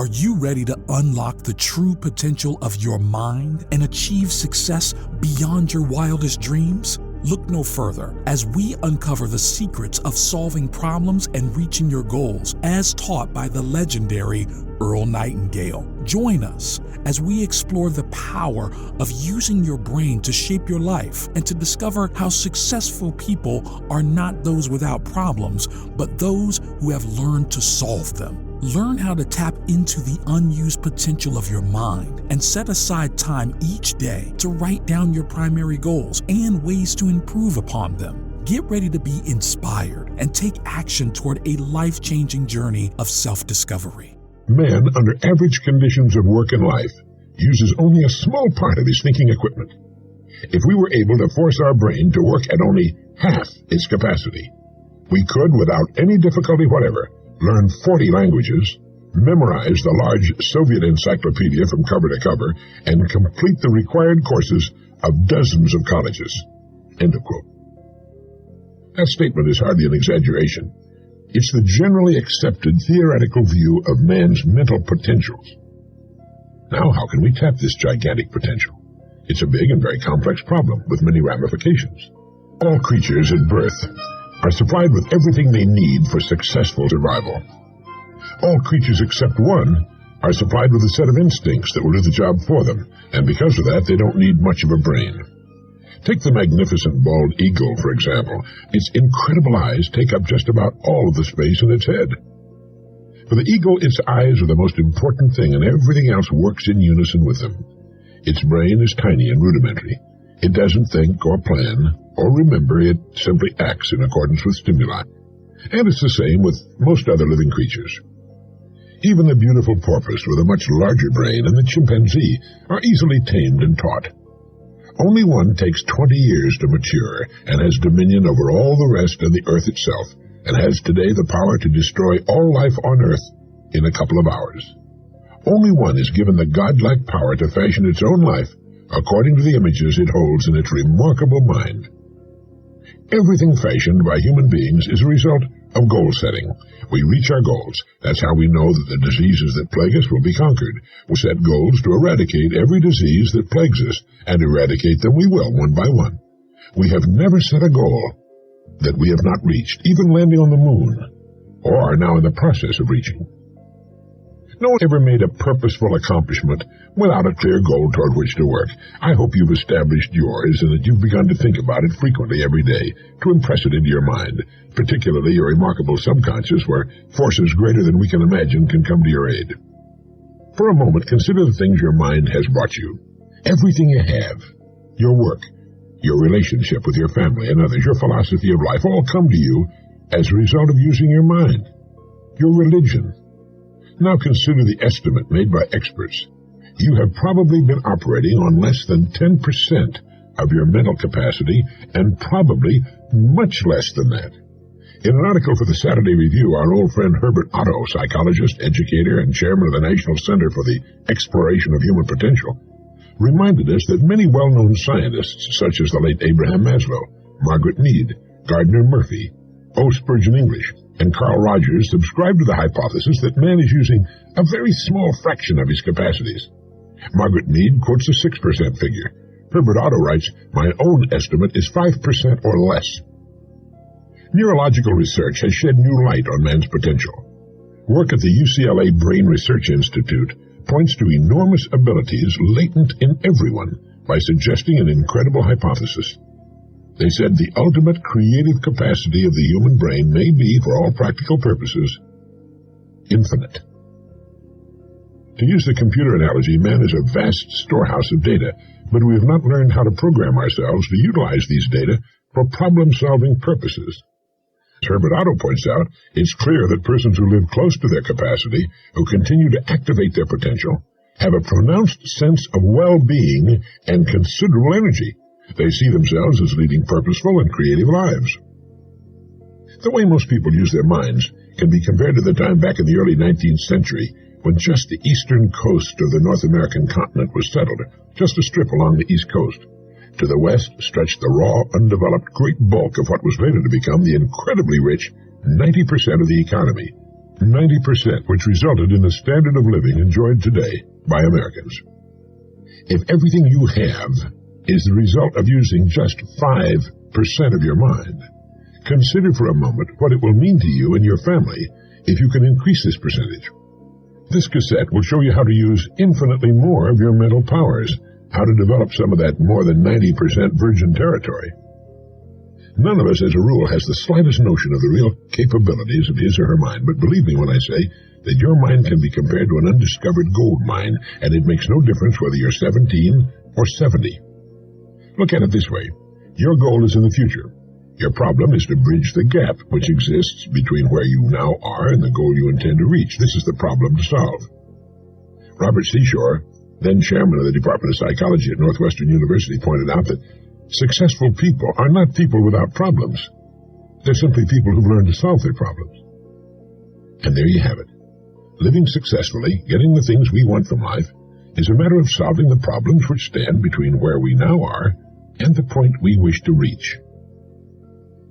Are you ready to unlock the true potential of your mind and achieve success beyond your wildest dreams? Look no further as we uncover the secrets of solving problems and reaching your goals as taught by the legendary Earl Nightingale. Join us as we explore the power of using your brain to shape your life and to discover how successful people are not those without problems, but those who have learned to solve them. Learn how to tap into the unused potential of your mind and set aside time each day to write down your primary goals and ways to improve upon them. Get ready to be inspired and take action toward a life-changing journey of self-discovery. Man, under average conditions of work and life, uses only a small part of his thinking equipment. If we were able to force our brain to work at only half its capacity, we could, without any difficulty whatever, learn 40 languages, memorize the large Soviet encyclopedia from cover to cover, and complete the required courses of dozens of colleges. End of quote. That statement is hardly an exaggeration. It's the generally accepted theoretical view of man's mental potentials. Now, how can we tap this gigantic potential? It's a big and very complex problem with many ramifications. All creatures at birth are supplied with everything they need for successful survival. All creatures except one are supplied with a set of instincts that will do the job for them, and because of that, they don't need much of a brain. Take the magnificent bald eagle, for example. Its incredible eyes take up just about all of the space in its head. For the eagle, its eyes are the most important thing, and everything else works in unison with them. Its brain is tiny and rudimentary. It doesn't think or plan or remember, it simply acts in accordance with stimuli. And it's the same with most other living creatures. Even the beautiful porpoise with a much larger brain and the chimpanzee are easily tamed and taught. Only one takes 20 years to mature and has dominion over all the rest and the earth itself, and has today the power to destroy all life on earth in a couple of hours. Only one is given the godlike power to fashion its own life according to the images it holds in its remarkable mind. Everything fashioned by human beings is a result of goal setting. We reach our goals. That's how we know that the diseases that plague us will be conquered. We set goals to eradicate every disease that plagues us, and eradicate them we will, one by one. We have never set a goal that we have not reached, even landing on the moon, or are now in the process of reaching. No one ever made a purposeful accomplishment without a clear goal toward which to work. I hope you've established yours and that you've begun to think about it frequently every day to impress it into your mind, particularly your remarkable subconscious where forces greater than we can imagine can come to your aid. For a moment, consider the things your mind has brought you. Everything you have, your work, your relationship with your family and others, your philosophy of life, all come to you as a result of using your mind. Your religion. Now consider the estimate made by experts. You have probably been operating on less than 10% of your mental capacity, and probably much less than that. In an article for the Saturday Review, our old friend Herbert Otto, psychologist, educator, and chairman of the National Center for the Exploration of Human Potential, reminded us that many well-known scientists, such as the late Abraham Maslow, Margaret Mead, Gardner Murphy, O. Spurgeon English, and Carl Rogers subscribe to the hypothesis that man is using a very small fraction of his capacities. Margaret Mead quotes a 6% figure. Herbert Otto writes, "My own estimate is 5% or less." Neurological research has shed new light on man's potential. Work at the UCLA Brain Research Institute points to enormous abilities latent in everyone by suggesting an incredible hypothesis. They said the ultimate creative capacity of the human brain may be, for all practical purposes, infinite. To use the computer analogy, man is a vast storehouse of data, but we have not learned how to program ourselves to utilize these data for problem-solving purposes. As Herbert Otto points out, it's clear that persons who live close to their capacity, who continue to activate their potential, have a pronounced sense of well-being and considerable energy. They see themselves as leading purposeful and creative lives. The way most people use their minds can be compared to the time back in the early 19th century when just the eastern coast of the North American continent was settled, just a strip along the east coast. To the west stretched the raw, undeveloped great bulk of what was later to become the incredibly rich 90% of the economy. 90%, which resulted in the standard of living enjoyed today by Americans. If everything you have is the result of using just 5% of your mind, consider for a moment what it will mean to you and your family if you can increase this percentage. This cassette will show you how to use infinitely more of your mental powers, how to develop some of that more than 90% virgin territory. None of us, as a rule, has the slightest notion of the real capabilities of his or her mind, but believe me when I say that your mind can be compared to an undiscovered gold mine, and it makes no difference whether you're 17 or 70. Look at it this way. Your goal is in the future. Your problem is to bridge the gap which exists between where you now are and the goal you intend to reach. This is the problem to solve. Robert Seashore, then chairman of the Department of Psychology at Northwestern University, pointed out that successful people are not people without problems. They're simply people who've learned to solve their problems. And there you have it. Living successfully, getting the things we want from life, is a matter of solving the problems which stand between where we now are and the point we wish to reach.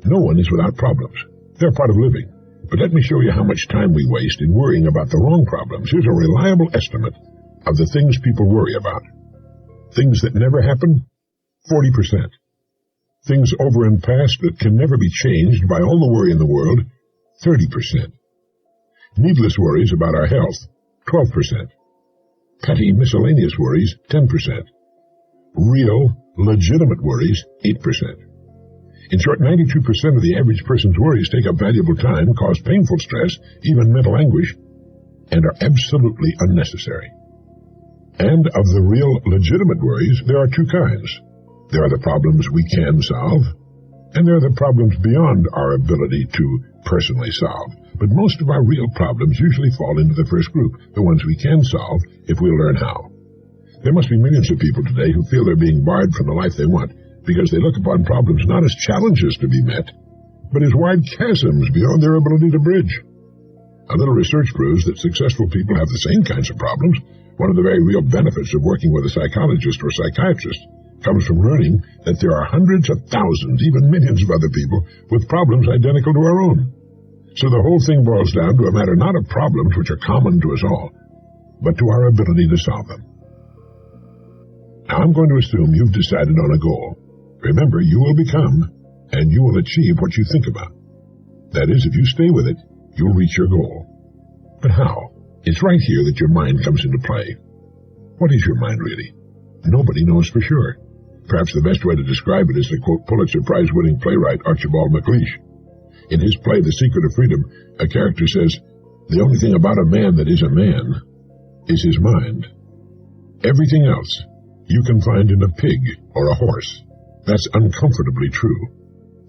No one is without problems. They're part of living. But let me show you how much time we waste in worrying about the wrong problems. Here's a reliable estimate of the things people worry about. Things that never happen, 40%. Things over and past that can never be changed by all the worry in the world, 30%. Needless worries about our health, 12%. Petty miscellaneous worries, 10%. Real, legitimate worries, 8%. In short, 92% of the average person's worries take up valuable time, cause painful stress, even mental anguish, and are absolutely unnecessary. And of the real, legitimate worries, there are two kinds. There are the problems we can solve, and there are the problems beyond our ability to personally solve. But most of our real problems usually fall into the first group, the ones we can solve if we'll learn how. There must be millions of people today who feel they're being barred from the life they want because they look upon problems not as challenges to be met, but as wide chasms beyond their ability to bridge. A little research proves that successful people have the same kinds of problems. One of the very real benefits of working with a psychologist or psychiatrist comes from learning that there are hundreds of thousands, even millions of other people with problems identical to our own. So the whole thing boils down to a matter not of problems which are common to us all, but to our ability to solve them. Now I'm going to assume you've decided on a goal. Remember, you will become, and you will achieve what you think about. That is, if you stay with it, you'll reach your goal. But how? It's right here that your mind comes into play. What is your mind really? Nobody knows for sure. Perhaps the best way to describe it is to quote Pulitzer Prize-winning playwright Archibald MacLeish. In his play, The Secret of Freedom, a character says, "The only thing about a man that is a man is his mind. Everything else you can find in a pig or a horse." That's uncomfortably true.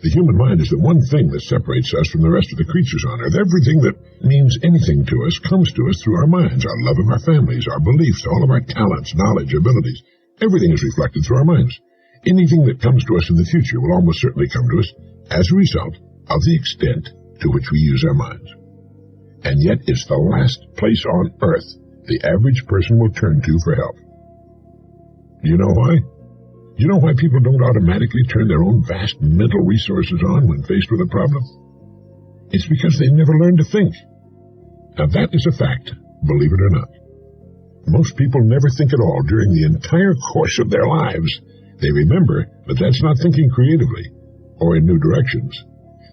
The human mind is the one thing that separates us from the rest of the creatures on earth. Everything that means anything to us comes to us through our minds, our love of our families, our beliefs, all of our talents, knowledge, abilities. Everything is reflected through our minds. Anything that comes to us in the future will almost certainly come to us as a result of the extent to which we use our minds. And yet it's the last place on earth the average person will turn to for help. Do you know why? Do you know why people don't automatically turn their own vast mental resources on when faced with a problem? It's because they've never learned to think. Now that is a fact, believe it or not. Most people never think at all during the entire course of their lives. They remember, but that's not thinking creatively or in new directions.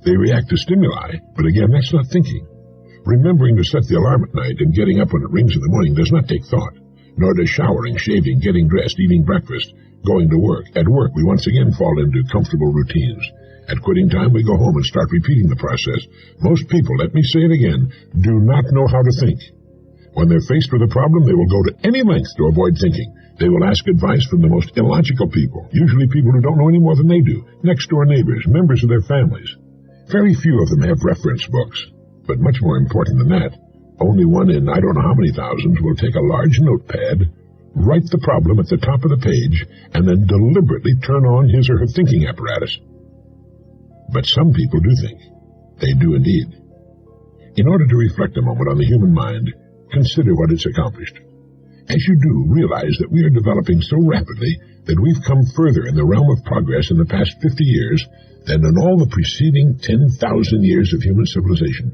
They react to stimuli, but again, that's not thinking. Remembering to set the alarm at night and getting up when it rings in the morning does not take thought, nor does showering, shaving, getting dressed, eating breakfast, going to work. At work, we once again fall into comfortable routines. At quitting time, we go home and start repeating the process. Most people, let me say it again, do not know how to think. When they're faced with a problem, they will go to any length to avoid thinking. They will ask advice from the most illogical people, usually people who don't know any more than they do, next-door neighbors, members of their families. Very few of them have reference books, but much more important than that, only one in I don't know how many thousands will take a large notepad, write the problem at the top of the page, and then deliberately turn on his or her thinking apparatus. But some people do think. They do indeed. In order to reflect a moment on the human mind, consider what it's accomplished. As you do, realize that we are developing so rapidly that we've come further in the realm of progress in the past 50 years than in all the preceding 10,000 years of human civilization.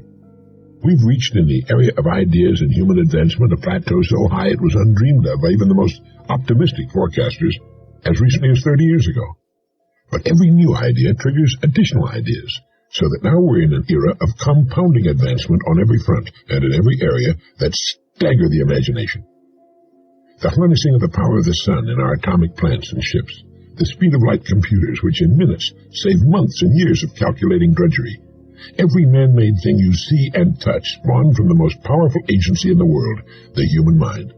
We've reached in the area of ideas and human advancement a plateau so high it was undreamed of by even the most optimistic forecasters as recently as 30 years ago. But every new idea triggers additional ideas, so that now we're in an era of compounding advancement on every front and in every area that stagger the imagination. The harnessing of the power of the sun in our atomic plants and ships, the speed of light computers which in minutes save months and years of calculating drudgery. Every man-made thing you see and touch spawned from the most powerful agency in the world, the human mind.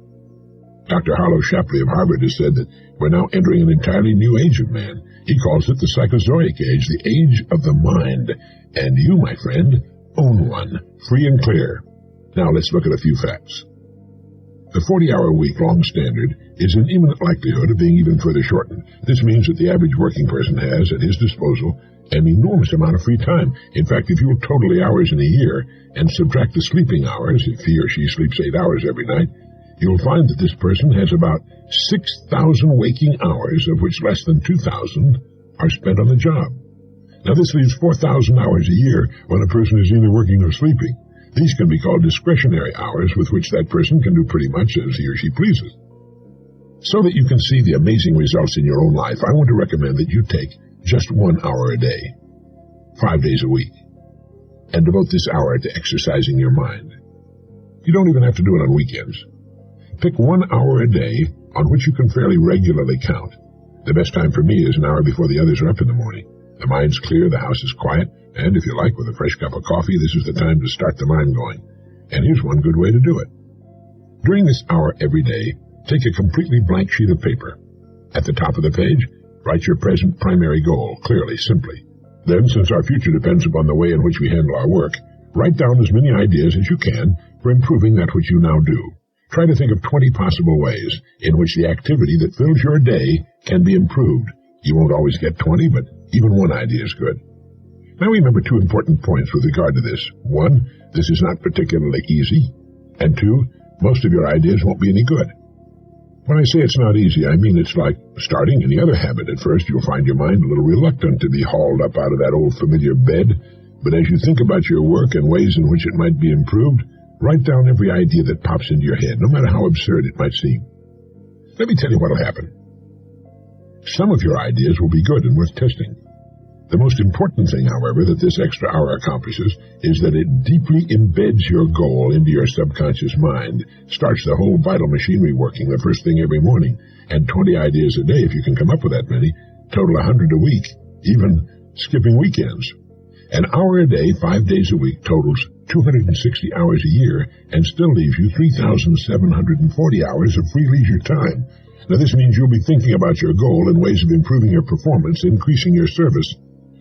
Dr. Harlow Shapley of Harvard has said that we're now entering an entirely new age of man. He calls it the Psychozoic age, the age of the mind. And you, my friend, own one, free and clear. Now let's look at a few facts. The 40-hour-week-long standard is in imminent likelihood of being even further shortened. This means that the average working person has at his disposal an enormous amount of free time. In fact, if you will total the hours in a year and subtract the sleeping hours, if he or she sleeps 8 hours every night, you'll find that this person has about 6,000 waking hours, of which less than 2,000 are spent on the job. Now this leaves 4,000 hours a year when a person is either working or sleeping. These can be called discretionary hours with which that person can do pretty much as he or she pleases. So that you can see the amazing results in your own life, I want to recommend that you take just 1 hour a day, 5 days a week, and devote this hour to exercising your mind. You don't even have to do it on weekends. Pick 1 hour a day on which you can fairly regularly count. The best time for me is an hour before the others are up in the morning. The mind's clear, the house is quiet, and if you like, with a fresh cup of coffee, this is the time to start the mind going. And here's one good way to do it. During this hour every day, take a completely blank sheet of paper. At the top of the page, write your present primary goal, clearly, simply. Then, since our future depends upon the way in which we handle our work, write down as many ideas as you can for improving that which you now do. Try to think of 20 possible ways in which the activity that fills your day can be improved. You won't always get 20, but even one idea is good. Now remember 2 important points with regard to this. 1, this is not particularly easy. And 2, most of your ideas won't be any good. When I say it's not easy, I mean it's like starting any other habit. At first, you'll find your mind a little reluctant to be hauled up out of that old familiar bed. But as you think about your work and ways in which it might be improved, write down every idea that pops into your head, no matter how absurd it might seem. Let me tell you what'll happen. Some of your ideas will be good and worth testing. The most important thing, however, that this extra hour accomplishes is that it deeply embeds your goal into your subconscious mind, starts the whole vital machinery working the first thing every morning, and 20 ideas a day, if you can come up with that many, total 100 a week, even skipping weekends. An hour a day, 5 days a week, totals 260 hours a year, and still leaves you 3,740 hours of free leisure time. Now this means you'll be thinking about your goal and ways of improving your performance, increasing your service.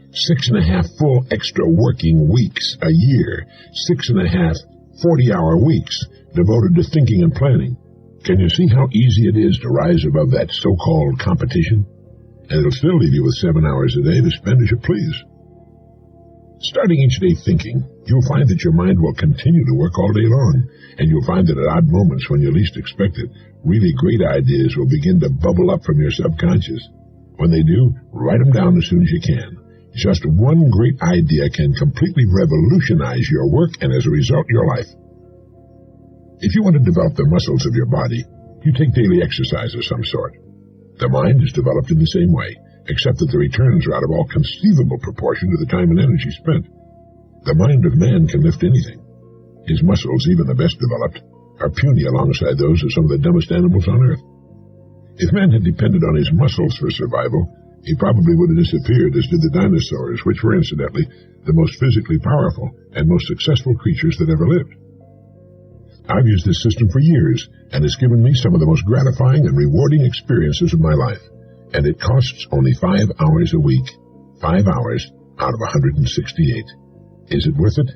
6.5 full extra working weeks a year, 6.5 40-hour weeks devoted to thinking and planning. Can you see how easy it is to rise above that so-called competition? And it'll still leave you with 7 hours a day to spend as you please. Starting each day thinking, you'll find that your mind will continue to work all day long, and you'll find that at odd moments when you least expect it, really great ideas will begin to bubble up from your subconscious. When they do, write them down as soon as you can. Just one great idea can completely revolutionize your work and, as a result, your life. If you want to develop the muscles of your body, you take daily exercise of some sort. The mind is developed in the same way, except that the returns are out of all conceivable proportion to the time and energy spent. The mind of man can lift anything. His muscles, even the best developed, are puny alongside those of some of the dumbest animals on earth. If man had depended on his muscles for survival, he probably would have disappeared, as did the dinosaurs, which were, incidentally, the most physically powerful and most successful creatures that ever lived. I've used this system for years, and it's given me some of the most gratifying and rewarding experiences of my life. And it costs only 5 hours a week. 5 hours out of 168. Is it worth it?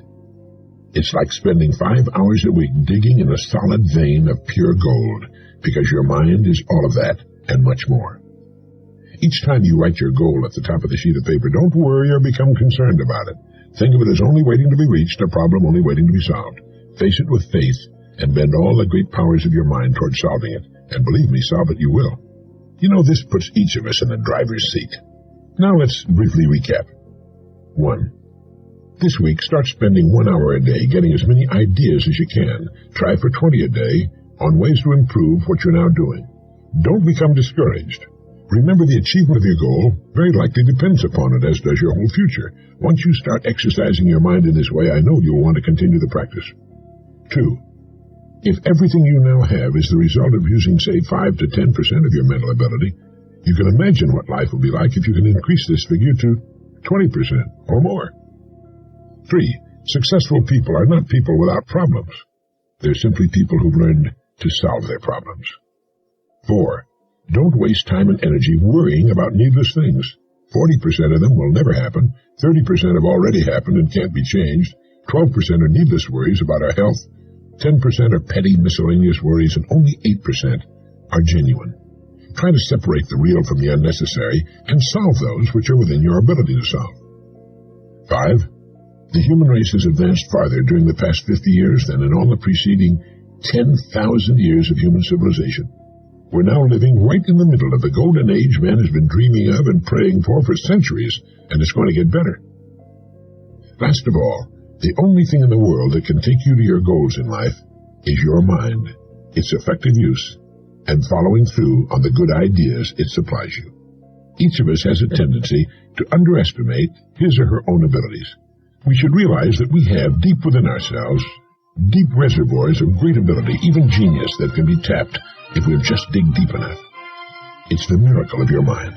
It's like spending 5 hours a week digging in a solid vein of pure gold, because your mind is all of that and much more. Each time you write your goal at the top of the sheet of paper, don't worry or become concerned about it. Think of it as only waiting to be reached, a problem only waiting to be solved. Face it with faith, and bend all the great powers of your mind toward solving it. And believe me, solve it you will. You know, this puts each of us in the driver's seat. Now let's briefly recap. 1. This week, start spending 1 hour a day getting as many ideas as you can. Try for 20 a day on ways to improve what you're now doing. Don't become discouraged. Remember, the achievement of your goal very likely depends upon it, as does your whole future. Once you start exercising your mind in this way, I know you'll want to continue the practice. 2. If everything you now have is the result of using, say, 5 to 10% of your mental ability, you can imagine what life will be like if you can increase this figure to 20% or more. 3. Successful people are not people without problems. They're simply people who've learned to solve their problems. 4. Don't waste time and energy worrying about needless things. 40% of them will never happen, 30% have already happened and can't be changed, 12% are needless worries about our health, 10% are petty miscellaneous worries, and only 8% are genuine. Try to separate the real from the unnecessary and solve those which are within your ability to solve. 5. The human race has advanced farther during the past 50 years than in all the preceding 10,000 years of human civilization. We're now living right in the middle of the golden age man has been dreaming of and praying for centuries, and it's going to get better. Last of all, the only thing in the world that can take you to your goals in life is your mind, its effective use, and following through on the good ideas it supplies you. Each of us has a tendency to underestimate his or her own abilities. We should realize that we have deep within ourselves deep reservoirs of great ability, even genius, that can be tapped if we'll just dig deep enough. It's the miracle of your mind.